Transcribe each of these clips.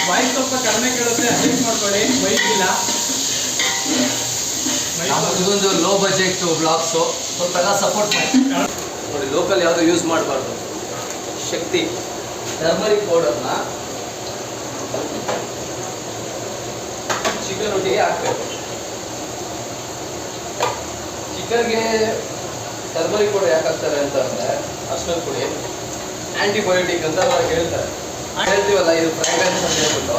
Voice ಸ್ವಲ್ಪ ಕಡಿಮೆ ಕೇಳುತ್ತೆ, ಅಡ್ಜಸ್ಟ್ ಮಾಡ್ಕೊಳ್ಳಿ. ಬೈಕಿಲ್ಲ, ಇದೊಂದು ಲೋ ಬಜೆಟ್ ಬ್ಲಾಗ್ಸು, ಸ್ವಲ್ಪ ಎಲ್ಲ ಸಪೋರ್ಟ್ ಮಾಡಿ ನೋಡಿ. ಲೋಕಲ್ ಯಾವುದು ಯೂಸ್ ಮಾಡಬಾರ್ದು. ಶಕ್ತಿ ಟರ್ಮರಿಕ್ ಪೌಡರ್ನ ಚಿಕನ್ ಒಟ್ಟಿಗೆ ಹಾಕಬೇಕು. ಚಿಕನ್ಗೆ ಟರ್ಮರಿಕ್ ಪೌಡರ್ ಯಾಕೆ ಹಾಕ್ತಾರೆ ಅಂತಂದರೆ ಅರ್ಶಿನ ಪುಡಿ ಆ್ಯಂಟಿಬಯೋಟಿಕ್ ಅಂತ ಹೇಳ್ತಾರೆ. ಹೇಳ್ತೀವಲ್ಲ, ಇದು ಫ್ರಾಗ್ರೆನ್ಸ್ ಅಂತ ಹೇಳ್ಬಿಟ್ಟು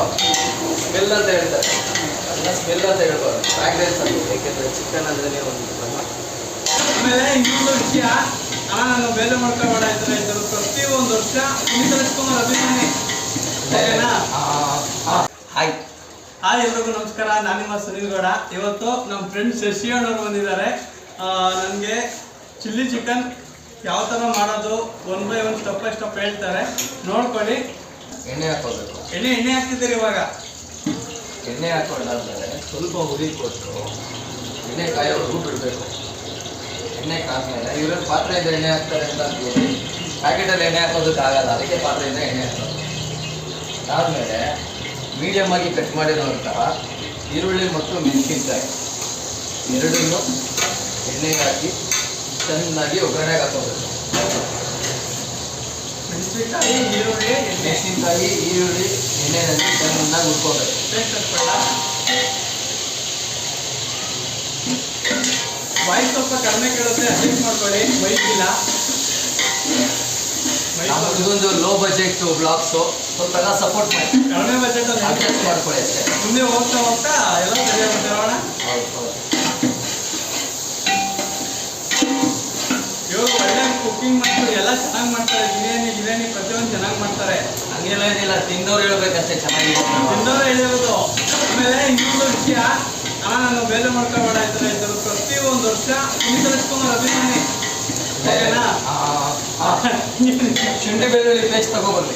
ಸ್ಮೆಲ್ ಅಂತ ಹೇಳ್ತಾರೆ. ಅದನ್ನ ಸ್ಮೆಲ್ ಅಂತ ಹೇಳ್ಬಾರ್ದು, ಫ್ರಾಗ್ರೆನ್ಸ್ ಅಂತ. ಏಕೆಂದರೆ ಚಿಕನ್ ಅಂದ್ರೆ ಒಂದು ಆಮೇಲೆ ಇನ್ನೊಂದು ವಿಷಯ, ನಾನು ಬೇರೆ ಮಾಡ್ಕೊಬೇಡ ಇದ್ರು ಪ್ರತಿ ಒಂದು ವರ್ಷ ಕುಣಿತರಿಸ್ಕೊಂಡು ಅಭಿಮಾನಿ. ಹಾಯ್ ಎಲ್ರಿಗೂ ನಮಸ್ಕಾರ, ನಾನು ನಿಮ್ಮ ಸುನೀಲ್ ಗೌಡ. ಇವತ್ತು ನಮ್ಮ ಫ್ರೆಂಡ್ ಶಶಿಯಣ್ಣವ್ರು ಬಂದಿದ್ದಾರೆ. ನನಗೆ ಚಿಲ್ಲಿ ಚಿಕನ್ ಯಾವ ಥರ ಮಾಡೋದು one by one step by step ಹೇಳ್ತಾರೆ, ನೋಡ್ಕೊಳ್ಳಿ. ಎಣ್ಣೆ ಹಾಕೋಬೇಕು. ಎಣ್ಣೆ ಹಾಕ್ತಿದ್ದೀರಿ ಇವಾಗ. ಎಣ್ಣೆ ಹಾಕೊಂಡಾದ್ಮೇಲೆ ಸ್ವಲ್ಪ ಹುರಿ ಕೊಟ್ಟು ಎಣ್ಣೆ ಕಾಯೋವರೆಗೂ ಬಿಡಬೇಕು. ಎಣ್ಣೆ ಕಾದ್ಮೇಲೆ ಇವರಲ್ಲಿ ಪಾತ್ರೆಯಿಂದ ಎಣ್ಣೆ ಹಾಕ್ತಾರೆ ಅಂತ ಅಂದ್ಬಿಟ್ಟು ಪ್ಯಾಕೆಟಲ್ಲಿ ಎಣ್ಣೆ ಹಾಕೋದಕ್ಕಾಗಲ್ಲ, ಅದಕ್ಕೆ ಪಾತ್ರೆಯಿಂದ ಎಣ್ಣೆ ಹಾಕೋದು. ಅದಾದಮೇಲೆ ಮೀಡಿಯಮ್ ಆಗಿ ಕಟ್ ಮಾಡಿರುವಂತಹ ಈರುಳ್ಳಿ ಮತ್ತು ಮೆಣಸಿನ್ಕಾಯಿ ಎರಡನ್ನೂ ಎಣ್ಣೆಗೆ ಹಾಕಿ ಚೆನ್ನಾಗಿ ಒಗ್ಗರಣೆಗೆ ಹಾಕೋಬೇಕು. ಮೆಣಸಿನ್ಕಾಯಿ, ಈರುಳ್ಳಿ ಎಣ್ಣೆಯಲ್ಲಿ ಚೆನ್ನಾಗಿ ಹುರ್ಕೋಬೇಕು. ವಾಯ್ಸ್ ಸ್ವಲ್ಪ ಕಡಿಮೆ ಕೇಳುತ್ತೆ, ಅಡ್ಜಸ್ಟ್ ಮಾಡ್ಕೊಳ್ಳಿ. ಬೈಕಿಲ್ಲ, ಇದೊಂದು ಲೋ ಬಜೆಟ್ ಬ್ಲಾಗ್ಸು, ಸ್ವಲ್ಪ ಎಲ್ಲ ಸಪೋರ್ಟ್ ಮಾಡಿ. ಕಡಿಮೆ ಬಜೆಟ್ ಅಡ್ಜಸ್ಟ್ ಮಾಡ್ಕೊಳ್ಳಿ ಅಷ್ಟೇ. ಮುಂದೆ ಹೋಗ್ತಾ ಹೋಗ್ತಾ ಎಲ್ಲ ಸರಿಯಾಗೋಣ. ಇವರು ಒಳ್ಳೆ ಕುಕ್ಕಿಂಗ್ ಮಾಡ್ತಾರೆ, ಎಲ್ಲ ಚೆನ್ನಾಗಿ ಮಾಡ್ತಾರೆ. ಬಿರಿಯಾನಿ ಪ್ರತಿಯೊಂದು ಚೆನ್ನಾಗಿ ಮಾಡ್ತಾರೆ. ಹಂಗೆಲ್ಲ ಏನಿಲ್ಲ, ತಿಂದವ್ರು ಹೇಳ್ಬೇಕಷ್ಟೇ, ಚೆನ್ನಾಗಿದೆ ತಿಂದವ್ರು ಹೇಳಿರೋದು. ಆಮೇಲೆ ಇನ್ನೊಂದು ವಿಷಯ, ನಾನು ಬೇರೆ ಮಾಡ್ಕೊಬೇಡ ಇದ್ರು ಪ್ರತಿ ಒಂದು ವರ್ಷ ಕುಣಿತರಿಸ್ಕೊಂಡು ಅಭಿಮಾನಿ. ಶುಂಠಿ ಬೆಳ್ಳುಳ್ಳಿ ಪೇಸ್ಟ್ ತಗೊಬರ್ಲಿ.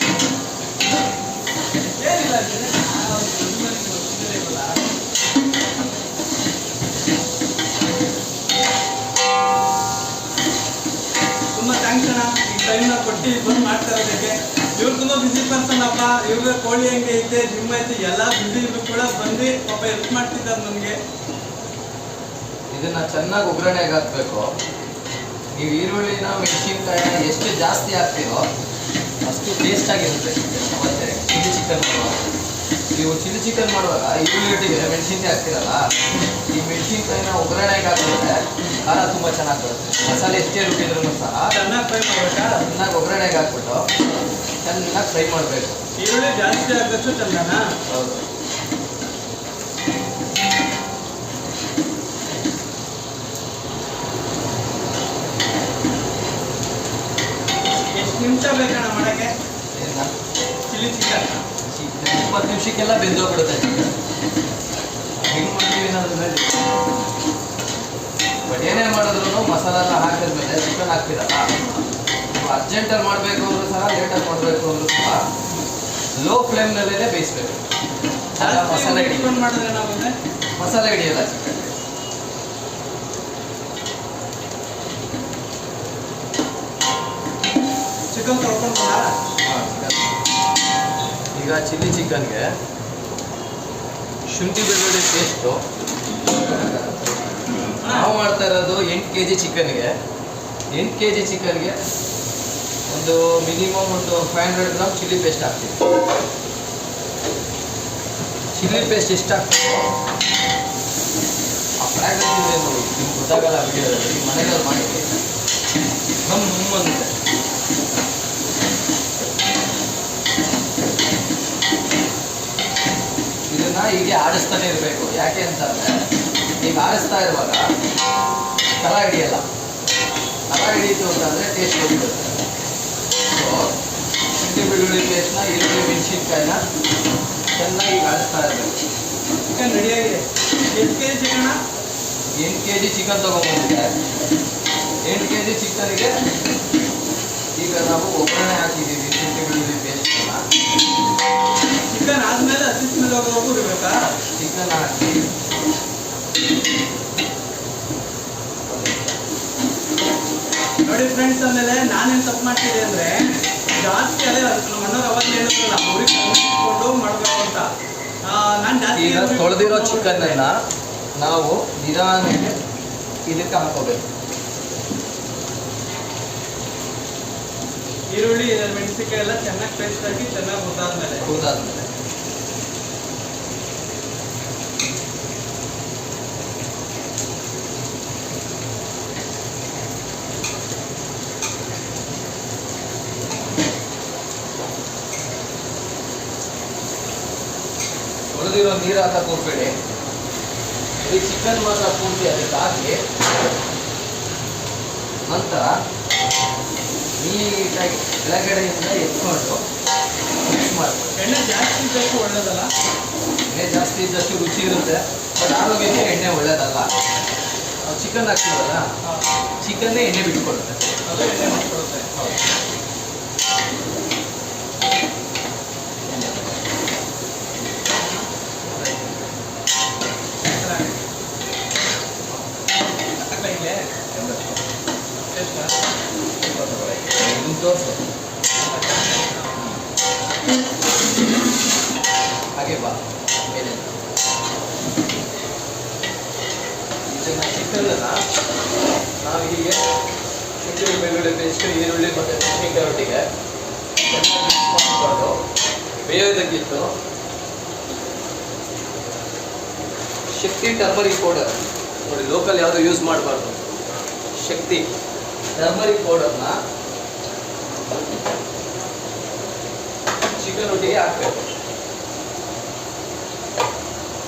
ಏನಿಲ್ಲ, ತುಂಬ ಥ್ಯಾಂಕ್ಸ್ ಅಣ್ಣ, ಈ ಟೈಮ್ನ ಕೊಟ್ಟು ಬಂದು ಮಾಡ್ತಾ ಇರೋದಕ್ಕೆ. ಇವ್ರು ತುಂಬ ಬಿಸಿ ಪರ್ಸನ್ ಅಪ್ಪ. ಇವ್ರಿಗೆ ಕೋಳಿ ಅಂಗಡಿ ಐತೆ, ಜಿಮ್ ಐತೆ, ಎಲ್ಲ ಬಿಸಿ ಇದ್ರು ಕೂಡ ಬಂದು ಪಾಪ ಹೆಲ್ಪ್ ಮಾಡ್ತಿದ್ದಾರೆ ನಮಗೆ. ಇದನ್ನ ಚೆನ್ನಾಗಿ ಒಗ್ಗರಣೆಗೆ ಹಾಕಬೇಕು. ನೀವು ಈರುಳ್ಳಿನ ಮೆಣಸಿನ್ಕಾಯಿನ ಎಷ್ಟು ಜಾಸ್ತಿ ಹಾಕ್ತೀರೋ ಅಷ್ಟು ಟೇಸ್ಟಾಗಿರುತ್ತೆ. ಮತ್ತು ಚಿಲ್ಲಿ ಚಿಕನ್ ಮಾಡುವಾಗ, ನೀವು ಚಿಲ್ಲಿ ಚಿಕನ್ ಮಾಡುವಾಗ ಈರುಳ್ಳಿ ಒಟ್ಟಿಗೆ ಮೆಣಸಿನ್ಕಾಯಿ ಹಾಕ್ತೀರಲ್ಲ, ಈ ಮೆಣಸಿನ್ಕಾಯಿನ ಒಗ್ಗರಣೆಗೆ ಹಾಕಿದ್ರೆ ಖಾರ ತುಂಬ ಚೆನ್ನಾಗಿ ಬರುತ್ತೆ. ಮಸಾಲೆ ಎಷ್ಟೇ ರುಬ್ಬಿದ್ರೂ ಸಹ ಚೆನ್ನಾಗಿ ಫ್ರೈ ಮಾಡಬೇಕಾ, ಚೆನ್ನಾಗಿ ಒಗ್ಗರಣೆಗೆ ಹಾಕ್ಬಿಟ್ಟು ಚೆನ್ನಾಗಿ ಫ್ರೈ ಮಾಡಬೇಕು. ಈರುಳ್ಳಿ ಜಾಸ್ತಿ ಹಾಕಿದ್ರು ಚಂದನಾ? ಹೌದು. ಎಷ್ಟು ನಿಮಿಷ ಬೇಕಣ್ಣ ಮಾಡೋಕ್ಕೆ ಚಿಲ್ಲಿ ಚಿಕನ್? 20 ನಿಮಿಷಕ್ಕೆಲ್ಲ ಬೆಂದೋಗ್ಬಿಡುತ್ತೆ. ಹೆಂಗೆ ಮಾಡ್ತೀವಿ ಅನ್ನೋದ್ರ ಮೇಲೆ. ಬಟ್ ಏನೇ ಮಾಡಿದ್ರು ಮಸಾಲೆಲ್ಲ ಹಾಕಿದ್ಮೇಲೆ ಚಿಕನ್ ಹಾಕ್ತಿರಲ್ಲ, ನೀವು ಅರ್ಜೆಂಟಲ್ಲಿ ಮಾಡಬೇಕು ಅಂದರೂ ಸಹ, ಲೇಟಾಗಿ ಮಾಡಬೇಕು ಅಂದರೂ ಸಹ ಲೋ ಫ್ಲೇಮ್ನಲ್ಲೇ ಬೇಯಿಸ್ಬೇಕು. ಮಸಾಲೆ ಮಾಡಿದ್ರೆ ಏನಾಗುತ್ತೆ? ಮಸಾಲೆ ಹಿಡಿಯಲ್ಲ ಚಿಕನ್. ಚಿಕನ್ ತೊಳ್ಕೊಂಡು ಈಗ ಚಿಲ್ಲಿ ಚಿಕನ್ಗೆ ಶುಂಠಿ ಬೆಳ್ಳುಳ್ಳಿ ಪೇಸ್ಟು ನಾವು ಮಾಡ್ತಾ ಇರೋದು 8 kg ಚಿಕನ್ಗೆ. 8 kg ಚಿಕನ್ಗೆ ಒಂದು ಮಿನಿಮಮ್ ಒಂದು 500 ಗ್ರಾಮ್ ಚಿಲ್ಲಿ ಪೇಸ್ಟ್ ಹಾಕ್ತೀವಿ. ಚಿಲ್ಲಿ ಪೇಸ್ಟ್ ಎಷ್ಟು ಹಾಕ್ತೀವೋ ಆ ಫ್ರಾಗ್ರೆನ್ಸ್ ಇದೆ ನೋಡಿ, ನಿಮ್ಗೆ ಗೊತ್ತಾಗಲ್ಲ ವಿಡಿಯೋದಲ್ಲಿ. ಈ ಮನೆಯಲ್ಲಿ ಮಾಡಿ ಅಂತೆ. ಇದನ್ನ ಹೀಗೆ ಆಡಿಸ್ತಾನೆ ಇರಬೇಕು. ಯಾಕೆ ಅಂತಂದರೆ ಈಗ ಆಡಿಸ್ತಾ ಇರುವಾಗ ತಲ ಹಿಡಿಯಲ್ಲ. ತಲ ಹಿಡಿಯಿತು ಅಂತಂದರೆ ಟೇಸ್ಟ್ ಹೋಗ್ಬಿಡುತ್ತೆ. ಸೊ ಶುಂಠಿ ಬೆಳ್ಳುಳ್ಳಿ ಪೇಸ್ಟ್ನ, ಈರುಳ್ಳಿ ಮೆಣಸಿನ್ಕಾಯಿನ ಚೆನ್ನಾಗಿ ಆಡಿಸ್ತಾ ಇರಬೇಕು. ಚಿಕನ್ ರೆಡಿಯಾಗಿದೆ. ಎಷ್ಟು K G chicken? 8 kg chicken ತೊಗೊಂಬಂದಿದೆ. 8 kg ಚಿಕನ್ಗೆ ಈಗ ನಾವು ಒಗ್ಗರಣೆ ಹಾಕಿದ್ದೀವಿ ಶುಂಠಿ ಬೆಳ್ಳುಳ್ಳಿ ಪೇಸ್ಟನ್ನ. ಚಿಕನ್ ಆದಮೇಲೆ ಹಸಿ ಸ್ಮೆಲ್ ಹೋಗೋವರೆಗೂ ಇರಬೇಕಾ? ಚಿಕನ್ ಹಾಕಿ ನೋಡಿ ಫ್ರೆಂಡ್ಸ್, ಆಮೇಲೆ ನಾನೇನು ತಪ್ಪು ಮಾಡ್ತಿದ್ದೆ ಅಂದರೆ ಜಾಸ್ತಿ ಅದೇ ನಮ್ಮ ಅಣ್ಣವ್ರು ಅವಾಗ ಹೇಳಿದ್ರಲ್ಲ ಉರಿ ಕಲಿಸ್ಕೊಂಡು ಮಾಡಬೇಕು ಅಂತ. ನಾನು ಜಾಸ್ತಿ ಈಗ ತೊಳೆದಿರೋ ಚಿಕನ್ನ ನಾವು ನಿಧಾನಕ್ಕೆ ಇದಕ್ಕೆ ಹಾಕೋಬೇಕು. ಈರುಳ್ಳಿ ಮೆಣಸಿನಕಾಯಿ ಎಲ್ಲ ಚೆನ್ನಾಗಿ ಪೇಸ್ಟ್ ಹಾಕಿ ಚೆನ್ನಾಗಿ ಹುರಿದಾದ್ಮೇಲೆ ತೊಳೆದಿರೋ ನೀರು ಹಾಕಕ್ಕೆ ಹೋಗ್ಬೇಡಿ. ಈ ಚಿಕನ್ ಮಾತ್ರ ಪೂರ್ತಿ ಅದಕ್ಕೆ ಹಾಕಿ ನಂತರ ನೀಟಾಗಿ ಕೆಳಗಡೆಯಿಂದ ಎತ್ಕೊಂಡು ಮಿಕ್ಸ್ ಮಾಡಬೇಕು. ಎಣ್ಣೆ ಜಾಸ್ತಿ ಇದ್ದಷ್ಟು ಒಳ್ಳೇದಲ್ಲ. ಎಣ್ಣೆ ಜಾಸ್ತಿ ಇದ್ದಷ್ಟು ರುಚಿ ಇರುತ್ತೆ, ಬಟ್ ಆರೋಗ್ಯಕ್ಕೆ ಎಣ್ಣೆ ಒಳ್ಳೇದಲ್ಲ. ನಾವು ಚಿಕನ್ ಹಾಕ್ತೀವಲ್ಲ, ಚಿಕನ್ನೇ ಎಣ್ಣೆ ಬಿಟ್ಕೊಡುತ್ತೆ, ಅದು ಎಣ್ಣೆ ಮಾಡ್ಕೊಡುತ್ತೆ. ಹೌದು. ತೋರಿಸು ಹಾಗೆ ಬಾ ಮೇಲೆ. ಚಿಕನ್ನ ನಾವು ಹೀಗೆ ಶುಂಠಿ ಬೆಳ್ಳುಳ್ಳಿ ಪೇಸ್ಟ್, ಈರುಳ್ಳಿ ಮತ್ತು ಮೆಣಸಿನಕಾಯಿ ಒಟ್ಟಿಗೆ ಮಾಡಿಕೊಂಡು ಬೇಯೋದಕ್ಕಿತ್ತು. ಶಕ್ತಿ ಟರ್ಮರಿಕ್ ಪೌಡರ್ ನೋಡಿ, ಲೋಕಲ್ ಯಾವುದು ಯೂಸ್ ಮಾಡಬಾರ್ದು. ಶಕ್ತಿ ಟರ್ಮರಿಕ್ ಪೌಡರ್ನ ಚಿಕನ್ ಒಟ್ಟಿಗೆ ಹಾಕಬೇಕು.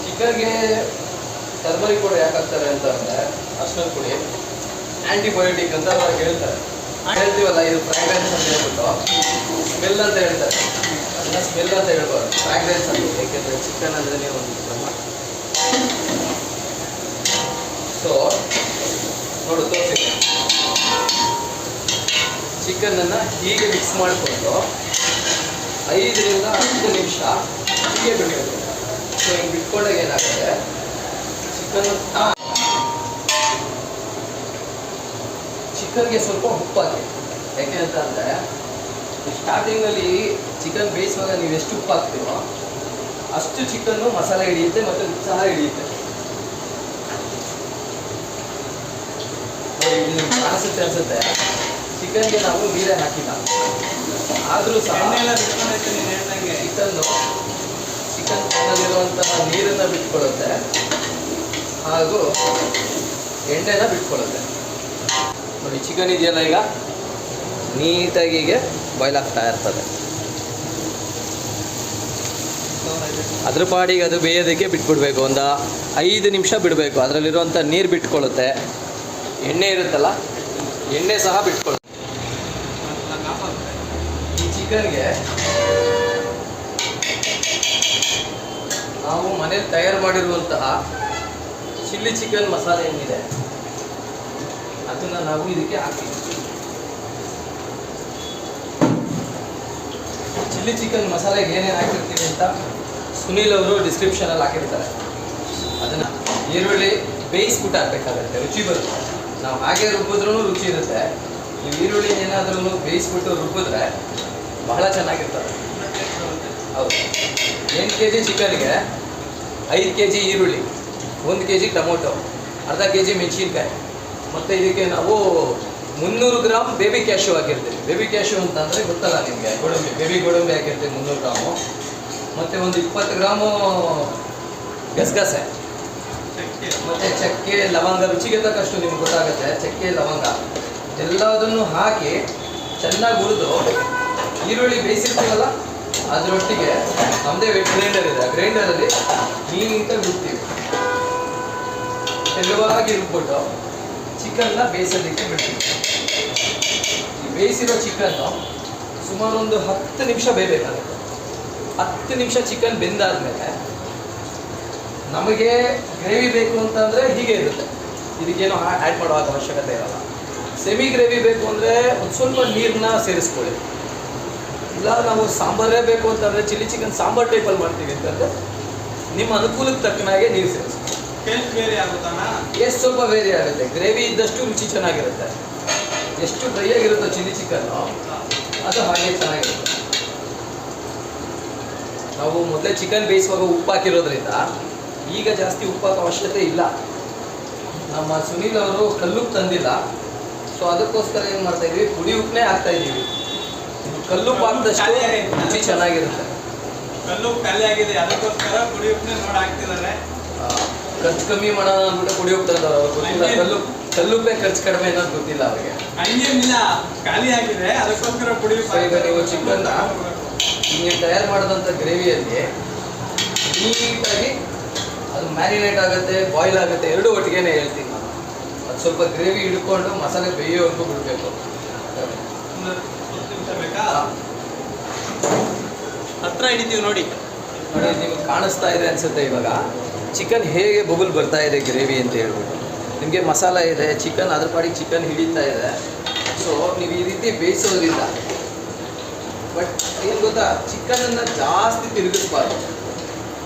ಚಿಕನ್ಗೆ ಟರ್ಮರಿಕ್ ಪೌಡರ್ ಯಾಕೆ ಹಾಕ್ತಾರೆ ಅಂತಂದರೆ ಅರ್ಶಿನ ಪುಡಿ ಆ್ಯಂಟಿಬಯೋಟಿಕ್ ಅಂತ ಹೇಳ್ತಾರೆ. ಹೇಳ್ತೀವಲ್ಲ, ಇದು ಫ್ರಾಗ್ರೆನ್ಸ್ ಅಂತ ಹೇಳ್ಬಿಟ್ಟು ಸ್ಮೆಲ್ ಅಂತ ಹೇಳ್ತಾರೆ. ಅದನ್ನ ಸ್ಮೆಲ್ ಅಂತ ಹೇಳ್ಬಾರ್ದು, ಫ್ರಾಗ್ರೆನ್ಸ್ ಅಂತ. ಏಕೆಂದರೆ ಚಿಕನ್ ಅಂದ್ರೆ ಒಂದು ಕ್ರಮ. ಸೊ ನೋಡು, ತೋರಿಸಿ. ಚಿಕನನ್ನು ಹೀಗೆ ಮಿಕ್ಸ್ ಮಾಡಿಕೊಂಡು 5 ರಿಂದ 10 ನಿಮಿಷ ಹೀಗೆ ಬಿಡಬೇಕು. ಸೊ ಹಿಂಗೆ ಬಿಟ್ಕೊಂಡಾಗ ಏನಾಗುತ್ತೆ, ಚಿಕನ್ಗೆ ಸ್ವಲ್ಪ ಉಪ್ಪು ಹಾಕಿ. ಯಾಕೆ ಅಂತಂದರೆ ಸ್ಟಾರ್ಟಿಂಗಲ್ಲಿ ಚಿಕನ್ ಬೇಯಿಸುವಾಗ ನೀವು ಎಷ್ಟು ಉಪ್ಪು ಹಾಕ್ತೀವೋ ಅಷ್ಟು ಚಿಕನ್ನು ಮಸಾಲೆ ಹಿಡಿಯುತ್ತೆ ಮತ್ತು ಸಹ ಹಿಡಿಯುತ್ತೆ. ಕಾಣಿಸುತ್ತೆ ಅನ್ಸುತ್ತೆ, ಚಿಕನ್ಗೆ ನಾವು ನೀರೇ ಹಾಕಿಲ್ಲ, ಆದರೂ ಸಹ ಚಿಕನ್ನಲ್ಲಿರುವಂತಹ ನೀರನ್ನು ಬಿಟ್ಕೊಳ್ಳುತ್ತೆ ಹಾಗೂ ಎಣ್ಣೆನ ಬಿಟ್ಕೊಳ್ಳುತ್ತೆ. ನೋಡಿ, ಚಿಕನ್ ಇದೆಯಲ್ಲ ಈಗ ನೀಟಾಗಿ ಹೀಗೆ ಬಾಯ್ಲ್ ಆಗ್ತಾ ಇರ್ತದೆ. ಅದ್ರ ಪಾಡಿಗೆ ಅದು ಬೇಯೋದಕ್ಕೆ ಬಿಟ್ಬಿಡ್ಬೇಕು. ಒಂದು 5 ನಿಮಿಷ ಬಿಡಬೇಕು. ಅದರಲ್ಲಿರುವಂಥ ನೀರು ಬಿಟ್ಕೊಳ್ಳುತ್ತೆ, ಎಣ್ಣೆ ಇರುತ್ತಲ್ಲ ಎಣ್ಣೆ ಸಹ ಬಿಟ್ಕೊಳ್ಳುತ್ತೆ. ಈ ಚಿಕನ್ಗೆ ನಾವು ಮನೇಲಿ ತಯಾರು ಮಾಡಿರುವಂತಹ ಚಿಲ್ಲಿ ಚಿಕನ್ ಮಸಾಲೆ ಏನಿದೆ ಅದನ್ನು ನಾವು ಇದಕ್ಕೆ ಹಾಕ್ತೀವಿ. ಚಿಲ್ಲಿ ಚಿಕನ್ ಮಸಾಲೆಗೆ ಏನೇನು ಹಾಕಿರ್ತೀವಿ ಅಂತ ಸುನೀಲ್ ಅವರು ಡಿಸ್ಕ್ರಿಪ್ಷನಲ್ಲಿ ಹಾಕಿರ್ತಾರೆ. ಅದನ್ನು ಈರುಳ್ಳಿ ಬೇಯಿಸ್ಬಿಟ್ಟು ಹಾಕಬೇಕಾಗತ್ತೆ, ರುಚಿ ಬರುತ್ತೆ. ನಾವು ಹಾಗೆ ರುಬ್ಬಿದ್ರೂ ರುಚಿ ಇರುತ್ತೆ. ನೀವು ಈರುಳ್ಳಿ ಏನಾದ್ರೂ ಬೇಯಿಸ್ಬಿಟ್ಟು ರುಬ್ಬಿದ್ರೆ ಬಹಳ ಚೆನ್ನಾಗಿರ್ತದೆ. ಹೌದು. 8 kg ಚಿಕನ್ಗೆ 5 kg ಈರುಳ್ಳಿ, 1 kg ಟೊಮೊಟೊ, ಅರ್ಧ kg ಮೆಣಸಿನ್ಕಾಯಿ, ಮತ್ತು ಇದಕ್ಕೆ ನಾವು 300 ಗ್ರಾಮ್ ಬೇಬಿ ಕ್ಯಾಶ್ಯೂ ಹಾಕಿರ್ತೀವಿ. ಬೇಬಿ ಕ್ಯಾಶ್ಯೂ ಅಂತಂದರೆ ಗೊತ್ತಲ್ಲ ನಿಮಗೆ, ಗೋಡಂಬಿ, ಬೇಬಿ ಗೋಡಂಬಿ ಹಾಕಿರ್ತೀವಿ 300 ಗ್ರಾಮು, ಮತ್ತು ಒಂದು 20 ಗ್ರಾಮು ಗಸಗಸೆ, ಮತ್ತು ಚಕ್ಕೆ, ಲವಂಗ, ರುಚಿಗೆ ತಕ್ಕಷ್ಟು ನಿಮ್ಗೆ ಗೊತ್ತಾಗುತ್ತೆ. ಚಕ್ಕೆ, ಲವಂಗ ಎಲ್ಲದನ್ನು ಹಾಕಿ ಚೆನ್ನಾಗಿ ಹುರಿದು ಈರುಳ್ಳಿ ಬೇಯಿಸಿರ್ತೀವಲ್ಲ ಅದರೊಟ್ಟಿಗೆ ನಮ್ಮದೇ ಗ್ರೈಂಡರ್ ಇದೆ, ಆ ಗ್ರೈಂಡರಲ್ಲಿ ನೀಟಾಗಿ ರುಬ್ತೀವಿ. ತೆಳುವಾಗಿ ರುಬ್ಬಿಟ್ಟು ಚಿಕನ್ನ ಬೇಯಿಸೋದಕ್ಕೆ ಬಿಡ್ತೀವಿ. ಈ ಬೇಯಿಸಿರೋ ಚಿಕನ್ನು ಸುಮಾರು ಒಂದು 10 ನಿಮಿಷ ಬೇಯಬೇಕಾಗುತ್ತೆ. 10 ನಿಮಿಷ ಚಿಕನ್ ಬೆಂದಾದ್ಮೇಲೆ ನಮಗೆ ಗ್ರೇವಿ ಬೇಕು ಅಂತಂದರೆ ಹೀಗೆ ಇರುತ್ತೆ, ಇದಕ್ಕೇನು ಆ್ಯಡ್ ಮಾಡೋ ಅವಶ್ಯಕತೆ ಇರಲ್ಲ. ಸೆಮಿ ಗ್ರೇವಿ ಬೇಕು ಅಂದರೆ ಒಂದು ಸ್ವಲ್ಪ ನೀರನ್ನ ಸೇರಿಸ್ಕೊಳ್ಳಿ. ಇಲ್ಲ ನಾವು ಸಾಂಬಾರೇ ಬೇಕು ಅಂತಂದರೆ ಚಿಲ್ಲಿ ಚಿಕನ್ ಸಾಂಬಾರು ಟೈಪಲ್ಲಿ ಮಾಡ್ತೀವಿ ಅಂತಂದರೆ ನಿಮ್ಮ ಅನುಕೂಲಕ್ಕೆ ತಕ್ಕನಾಗೆ ನೀರು ಸೇರಿಸ್ಕೊಳ್ಳಿ. ಟೇಸ್ಟ್ ಬೇರೆ ಆಗುತ್ತಾನ? ಟೇಸ್ಟ್ ಸ್ವಲ್ಪ ವೇರಿ ಆಗುತ್ತೆ. ಗ್ರೇವಿ ಇದ್ದಷ್ಟು ರುಚಿ ಚೆನ್ನಾಗಿರುತ್ತೆ. ಎಷ್ಟು ಡ್ರೈ ಆಗಿರುತ್ತೋ ಚಿಲ್ಲಿ ಚಿಕನ್ನು ಅದು ಹಾಗೆ ಚೆನ್ನಾಗಿರುತ್ತೆ. ನಾವು ಮೊದಲೇ ಚಿಕನ್ ಬೇಯಿಸುವಾಗ ಉಪ್ಪು ಹಾಕಿರೋದ್ರಿಂದ ಈಗ ಜಾಸ್ತಿ ಉಪ್ಪು ಹಾಕೋ ಅವಶ್ಯಕತೆ ಇಲ್ಲ. ನಮ್ಮ ಸುನೀಲ್ ಅವರು ಕಲ್ಲುಪ್ಪು ತಂದಿಲ್ಲ, ಸೊ ಅದಕ್ಕೋಸ್ಕರ ಏನು ಮಾಡ್ತಾ ಇದೀವಿ, ಪುಡಿ ಉಪ್ಪನ್ನೇ ಹಾಕ್ತಾ ಇದ್ದೀವಿ. ಕಲ್ಲುಪ್ಪು ಹಾಕಿದಷ್ಟು ರುಚಿ ಚೆನ್ನಾಗಿರುತ್ತೆ. ಕಲ್ಲುಪ್ಪು ಖಾಲಿ ಆಗಿದೆ, ಅದಕ್ಕೋಸ್ಕರ ಪುಡಿ ಉಪ್ಪನ್ನೇ ನೋಡಿ ಹಾಕ್ತಿದ್ದಾರೆ. ಖರ್ಚು ಕಮ್ಮಿ ಮಾಡೋಣ ಅಂದ್ಬಿಟ್ಟು ಪುಡಿ ಉಪ್ಪು ತಂದವರು ಗೊತ್ತಿಲ್ಲ. ಕಲ್ಲುಪ್ಪೇ ಖರ್ಚು ಕಡಿಮೆ ಅನ್ನೋದು ಗೊತ್ತಿಲ್ಲ ಅವ್ರಿಗೆ. ಹಂಗೇನಿಲ್ಲ, ಖಾಲಿ ಆಗಿದೆ, ಅದಕ್ಕೋಸ್ಕರ ಪುಡಿ ಉಪ್ಪು. ಈಗ ನೀವು ಚಿಕನ್ನ ನೀವು ತಯಾರು ಮಾಡಿದಂಥ ಗ್ರೇವಿಯಲ್ಲಿ ನೀಟಾಗಿ ಅದು ಮ್ಯಾರಿನೇಟ್ ಆಗುತ್ತೆ, ಬಾಯ್ಲ್ ಆಗುತ್ತೆ, ಎರಡೂ ಒಟ್ಟಿಗೆನೇ ಹೇಳ್ತೀನಿ ನಾನು. ಅದು ಸ್ವಲ್ಪ ಗ್ರೇವಿ ಹಿಡ್ಕೊಂಡು ಮಸಾಲೆ ಬೇಯೋವರೆಗೂ ಬಿಡಬೇಕು. ಬೇಕಾ ಹತ್ರ ಹಿಡಿತೀವಿ ನೋಡಿ. ನೋಡಿ ನಿಮಗೆ ಕಾಣಿಸ್ತಾ ಇದೆ ಅನಿಸುತ್ತೆ ಇವಾಗ ಚಿಕನ್ ಹೇಗೆ ಬಬಲ್ ಬರ್ತಾ ಇದೆ ಗ್ರೇವಿ ಅಂತ ಹೇಳ್ಬಿಟ್ಟು. ನಿಮಗೆ ಮಸಾಲ ಇದೆ, ಚಿಕನ್ ಅದ್ರ ಪಾಡಿಗೆ ಚಿಕನ್ ಹಿಡಿತಾ ಇದೆ. ಸೊ ನೀವು ಈ ರೀತಿ ಬೇಯಿಸೋದ್ರಿಂದ, ಬಟ್ ಏನು ಗೊತ್ತಾ, ಚಿಕನನ್ನು ಜಾಸ್ತಿ ತಿರುಗಿಸ್ಬಾರ್ದು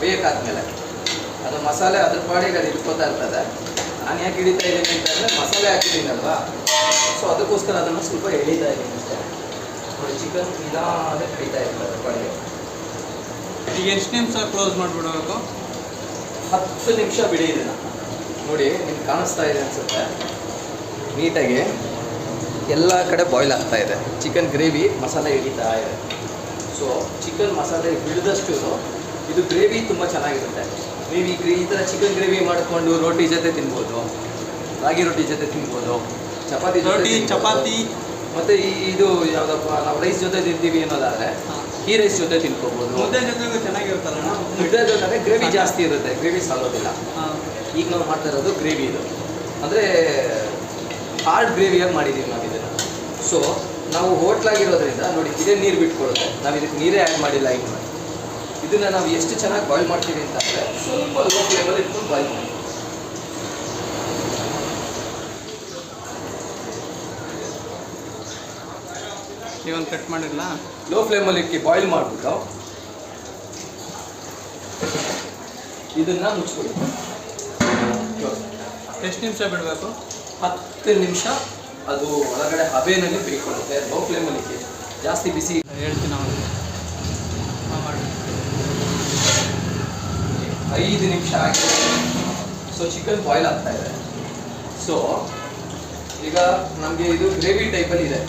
ಬೇಯಕಾದ್ಮೇಲೆ. ಅದು ಮಸಾಲೆ ಅದ್ರ ಪಾಡಿಗೆ ಅದು ಹಿಡ್ಕೋತಾ ಇರ್ತದೆ. ನಾನು ಯಾಕೆ ಹಿಡಿತಾ ಇದ್ದೀನಿ ಅಂತಂದರೆ ಮಸಾಲೆ ಹಾಕಿದ್ದೀನಲ್ವಾ, ಸೊ ಅದಕ್ಕೋಸ್ಕರ ಅದನ್ನು ಸ್ವಲ್ಪ ಎಳೀತಾ ಇದ್ದೀನಿ ಅಷ್ಟೇ. ನೋಡಿ ಚಿಕನ್ ನಿಧಾನ ಹಿಡಿತಾ ಇರ್ತದೆ ಅದ್ರ ಪಾಡಿಗೆ. ಈಗ ಎಷ್ಟು ನಿಮಿಷ ಕ್ಲೋಸ್ ಮಾಡಿಬಿಡಬೇಕು? 10 ನಿಮಿಷ ಬಿಡಿ ಇದನ್ನು. ನೋಡಿ ನಿಮ್ಗೆ ಕಾಣಿಸ್ತಾ ಇದೆ ಅನಿಸುತ್ತೆ, ನೀಟಾಗಿ ಎಲ್ಲ ಕಡೆ ಬಾಯ್ಲ್ ಆಗ್ತಾ ಇದೆ. ಚಿಕನ್ ಗ್ರೇವಿ ಮಸಾಲೆ ಹಿಡಿತಾ ಇದೆ. ಸೊ ಚಿಕನ್ ಮಸಾಲೆ ಹಿಡಿದಷ್ಟು ಇದು ಗ್ರೇವಿ ತುಂಬ ಚೆನ್ನಾಗಿರುತ್ತೆ. ನೀವು ಈ ಥರ ಚಿಕನ್ ಗ್ರೇವಿ ಮಾಡಿಕೊಂಡು ರೋಟಿ ಜೊತೆ ತಿನ್ಬೋದು, ರಾಗಿ ರೊಟ್ಟಿ ಜೊತೆ ತಿನ್ಬೋದು, ಚಪಾತಿ ಮತ್ತು ಇದು ಯಾವುದಪ್ಪ ನಾವು ರೈಸ್ ಜೊತೆ ತಿಂತೀವಿ ಅನ್ನೋದಾದರೆ ಈ ರೈಸ್ ಜೊತೆ ತಿನ್ಕೋಬೋದು. ಮುದ್ದೆ ಜೊತೆಗೂ ಚೆನ್ನಾಗಿರುತ್ತಲ್ಲ. ಮುದ್ದೆ ಜೊತೆ ಗ್ರೇವಿ ಜಾಸ್ತಿ ಇರುತ್ತೆ, ಗ್ರೇವಿ ಸಾಲೋದಿಲ್ಲ. ಈಗ ನಾವು ಮಾಡ್ತಾ ಇರೋದು ಗ್ರೇವಿ, ಇದು ಅಂದರೆ ಹಾರ್ಡ್ ಗ್ರೇವಿಯಾಗಿ ಮಾಡಿದ್ದೀವಿ ನಾವು ಇದನ್ನು. ಸೊ ನಾವು ಹೋಟ್ಲಾಗಿರೋದ್ರಿಂದ ನೋಡಿ ಇದೇ ನೀರು ಬಿಟ್ಕೊಡುತ್ತೆ, ನಾವು ಇದಕ್ಕೆ ನೀರೇ ಆ್ಯಡ್ ಮಾಡಿಲ್ಲ. ಈಗ ಇದನ್ನು ನಾವು ಎಷ್ಟು ಚೆನ್ನಾಗಿ ಬಾಯ್ಲ್ ಮಾಡ್ತೀವಿ ಅಂತಂದರೆ ಸ್ವಲ್ಪ ಲೋ ಫ್ಲೇಮಲ್ಲಿ ಇಟ್ಕೊಂಡು ಬಾಯ್ಲ್ ಮಾಡಿ. ಇವನ್ ಕಟ್ ಮಾಡಿರಲ್ಲ, ಲೋ ಫ್ಲೇಮಲ್ಲಿ ಇಟ್ಟು ಬಾಯ್ಲ್ ಮಾಡಿಬಿಟ್ಟು ಇದನ್ನು ಮುಚ್ಕೊಳ್ಳಿ. ಎಷ್ಟು ನಿಮಿಷ ಬಿಡಬೇಕು? 10 ನಿಮಿಷ ಅದು ಒಳಗಡೆ ಹಬೆನಲ್ಲಿ ಬೇಯಿಕೊಳ್ಳುತ್ತೆ. ಲೋ ಫ್ಲೇಮಲ್ಲಿ ಇಟ್ಟು ಜಾಸ್ತಿ ಬಿಸಿ ಹೇಳ್ತೀನಿ ಅವನಿಗೆ. 5 ನಿಮಿಷ ಆಗಿದೆ. ಸೊ ಚಿಕನ್ ಬಾಯ್ಲ್ ಆಗ್ತಾ ಇದೆ. ಸೊ ಈಗ ನಮಗೆ ಇದು ಗ್ರೇವಿ ಟೈಪಲ್ಲಿ ಇದೆ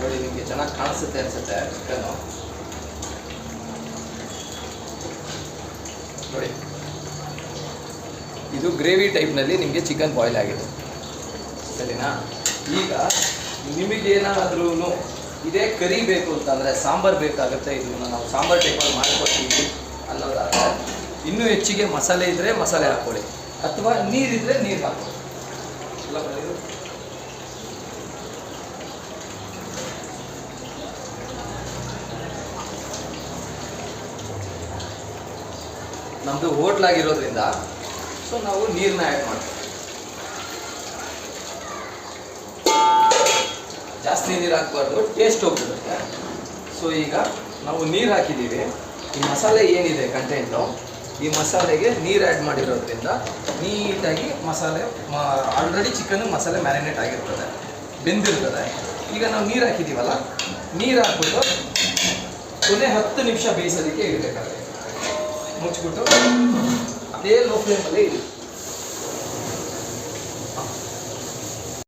ನೋಡಿ, ನಿಮಗೆ ಚೆನ್ನಾಗಿ ಕಾಣಿಸುತ್ತೆ ಅನಿಸುತ್ತೆ ಚಿಕನ್ನು. ನೋಡಿ ಇದು ಗ್ರೇವಿ ಟೈಪ್ನಲ್ಲಿ ನಿಮಗೆ ಚಿಕನ್ ಬಾಯ್ಲ್ ಆಗಿದೆ, ಸರಿನಾ? ಈಗ ನಿಮಗೇನಾದ್ರೂ ಇದೇ ಕರಿ ಬೇಕು ಅಂತಂದರೆ ಸಾಂಬಾರು ಬೇಕಾಗುತ್ತೆ, ಇದನ್ನು ನಾವು ಸಾಂಬಾರು ಟೈಪಲ್ಲಿ ಮಾಡ್ಕೊಡ್ತೀವಿ ಅನ್ನೋದಾದರೆ ಇನ್ನೂ ಹೆಚ್ಚಿಗೆ ಮಸಾಲೆ ಇದ್ದರೆ ಮಸಾಲೆ ಹಾಕ್ಕೊಳ್ಳಿ, ಅಥವಾ ನೀರಿದ್ದರೆ ನೀರು ಹಾಕ್ಕೊಳ್ಳಿ. ನಮ್ಮದು ಹೋಟ್ಲಾಗಿರೋದ್ರಿಂದ ಸೊ ನಾವು ನೀರನ್ನ ಆ್ಯಡ್ ಮಾಡ್ತೀವಿ. ಜಾಸ್ತಿ ನೀರು ಹಾಕ್ಬಾರ್ದು, ಟೇಸ್ಟ್ ಹೋಗ್ಬಿಡುತ್ತೆ. ಸೊ ಈಗ ನಾವು ನೀರು ಹಾಕಿದ್ದೀವಿ. ಈ ಮಸಾಲೆ ಏನಿದೆ ಕಂಟೆಂಟು, ಈ ಮಸಾಲೆಗೆ ನೀರು ಆ್ಯಡ್ ಮಾಡಿರೋದ್ರಿಂದ ನೀಟಾಗಿ ಮಸಾಲೆ ಆಲ್ರೆಡಿ ಚಿಕನ್ ಮಸಾಲೆ ಮ್ಯಾರಿನೇಟ್ ಆಗಿರ್ತದೆ, ಬೆಂದಿರ್ತದೆ. ಈಗ ನಾವು ನೀರು ಹಾಕಿದ್ದೀವಲ್ಲ, ನೀರು ಹಾಕ್ಬಿಟ್ಟು ಕೊನೆ 10 ನಿಮಿಷ ಬೇಯಿಸೋದಕ್ಕೆ ಇಡಬೇಕಾಗುತ್ತೆ. ಮುಚ್ಚಿಬಿಟ್ಟು ಅದೇ ಲೋ ಫ್ಲೇಮಲ್ಲೇ ಇಡಿ.